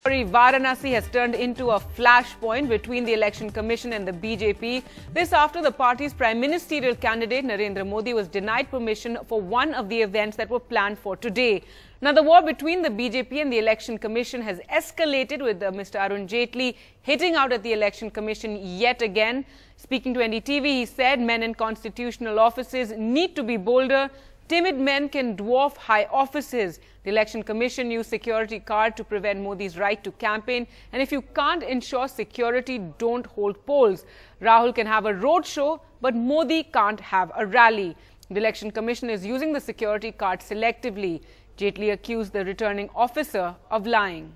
Varanasi has turned into a flashpoint between the Election Commission and the BJP. This after the party's prime ministerial candidate Narendra Modi was denied permission for one of the events that were planned for today. Now, the war between the BJP and the Election Commission has escalated with Mr. Arun Jaitley hitting out at the Election Commission yet again. Speaking to NDTV, he said men in constitutional offices need to be bolder. Timid men can dwarf high offices. The Election Commission used security card to prevent Modi's right to campaign. And if you can't ensure security, don't hold polls. Rahul can have a road show, but Modi can't have a rally. The Election Commission is using the security card selectively. Jaitley accused the returning officer of lying.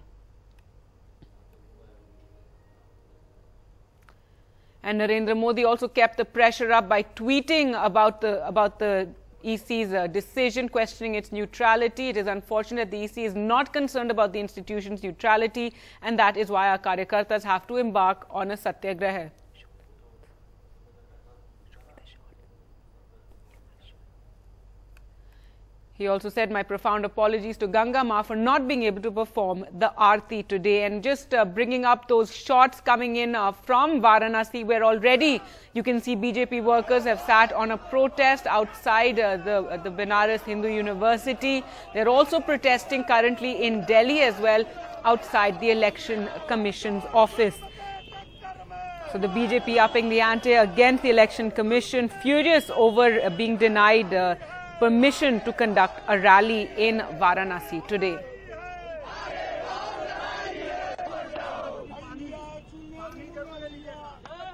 And Narendra Modi also kept the pressure up by tweeting about the EC's decision, questioning its neutrality. It is unfortunate the EC is not concerned about the institution's neutrality, and that is why our Karyakartas have to embark on a satyagraha. He also said, my profound apologies to Ganga Ma for not being able to perform the Aarti today. And just bringing up those shots coming in from Varanasi, where already you can see BJP workers have sat on a protest outside the Benares Hindu University. They're also protesting currently in Delhi as well, outside the Election Commission's office. So the BJP upping the ante against the Election Commission, furious over being denied permission to conduct a rally in Varanasi today.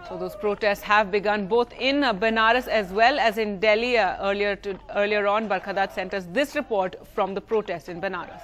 So those protests have begun both in Benares as well as in Delhi. Earlier on, Barkhadat sent us this report from the protest in Benares.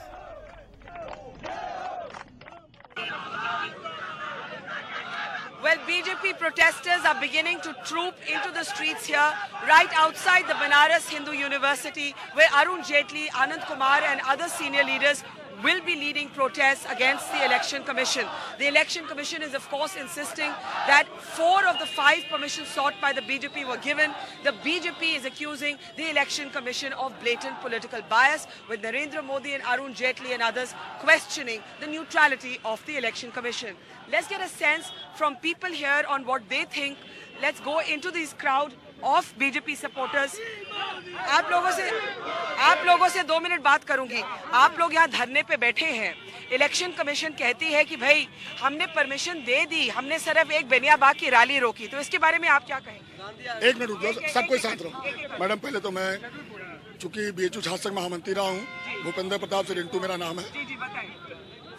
Well, BJP protesters are beginning to troop into the streets here, right outside the Benares Hindu University, where Arun Jaitley, Anand Kumar and other senior leaders will be leading protests against the Election Commission. The Election Commission is, of course, insisting that 4 of the 5 permissions sought by the BJP were given. The BJP is accusing the Election Commission of blatant political bias, with Narendra Modi and Arun Jaitley and others questioning the neutrality of the Election Commission. Let's get a sense from people here on what they think. Let's go into this crowd of BJP supporters. आप लोगों से 2 minute बात करूंगी. आप लोग यहाँ धरने पे बैठे हैं. इलेक्शन कमीशन कहती है कि भाई हमने परमिशन दे दी, हमने सिर्फ एक बेनियाबाग की रैली रोकी. तो इसके बारे में आप क्या कहेंगे? एक मिनट रुक जाओ, सबको साथ रहो. मैडम, पहले तो मैं चूंकि बीएचयू छात्र संघ महामंत्री रहा हूँ, भूपेंद्र प्रताप से रिंटू मेरा नाम है.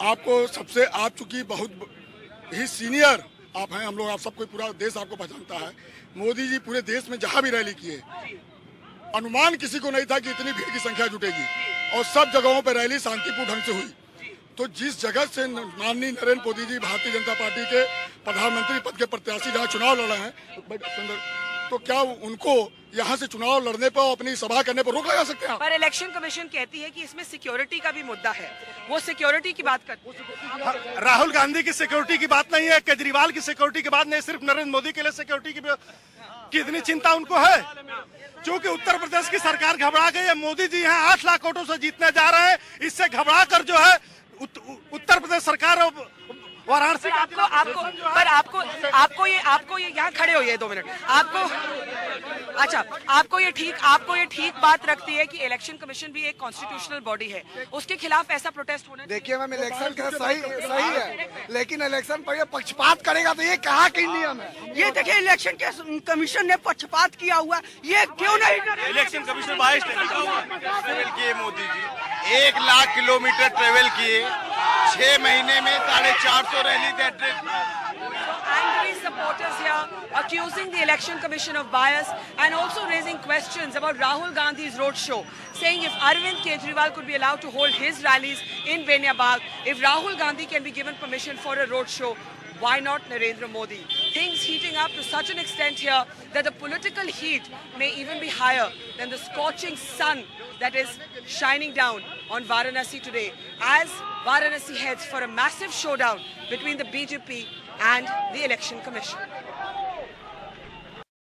आपको सबसे, आप चूंकि बहुत ही सीनियर आप हैं, हम लोग, आप सबको, पूरा देश आपको पहचानता है. मोदी जी पूरे देश में जहां भी रैली किए, अनुमान किसी को नहीं था कि इतनी भीड़ की संख्या जुटेगी, और सब जगहों पर रैली शांतिपूर्ण ढंग से हुई. तो जिस जगह से माननीय नरेंद्र मोदी जी भारतीय जनता पार्टी के प्रधानमंत्री पद के प्रत्याशी जहां चुनाव लड़ रहे हैं, तो क्या उनको यहाँ से चुनाव लड़ने पर, अपनी सभा करने पर रोक लगा सकते हैं? पर इलेक्शन कमीशन कहती है कि इसमें सिक्योरिटी का भी मुद्दा है. वो सिक्योरिटी की बात करते हैं. राहुल गांधी की सिक्योरिटी की बात नहीं है, केजरीवाल की सिक्योरिटी की बात नहीं, सिर्फ नरेंद्र मोदी के लिए सिक्योरिटी की इतनी चिंता उनको है. क्योंकि उत्तर प्रदेश की सरकार घबरा गई है. मोदी जी यहाँ 8 लाख वोटों से जीतने जा रहे हैं. इससे घबरा कर जो है उत्तर प्रदेश सरकार वाराणसी आपको ये यहाँ खड़े हो, ये 2 मिनट. आपको ये ठीक बात रखती है कि इलेक्शन कमीशन भी एक कॉन्स्टिट्यूशनल बॉडी है, उसके खिलाफ ऐसा प्रोटेस्ट होना? देखिए मैम, इलेक्शन का सही है, लेकिन इलेक्शन पर ये पक्षपात करेगा तो ये कहाँ की नियम है? ये देखिए, इलेक्शन कमीशन ने पक्षपात किया हुआ, ये क्यों नहीं? इलेक्शन कमीशन 22 ट्रेवल किए मोदी जी, 1 लाख किलोमीटर ट्रेवल किए, 6 महीने में 450 rally. Angry supporters here accusing the Election Commission of bias and also raising questions about Rahul Gandhi's roadshow, saying if Arvind Kejriwal could be allowed to hold his rallies in Benyabag, if Rahul Gandhi can be given permission for a roadshow, why not Narendra Modi? Things heating up to such an extent here that the political heat may even be higher than the scorching sun that is shining down on Varanasi today, as Varanasi heads for a massive showdown between the BJP and the Election Commission.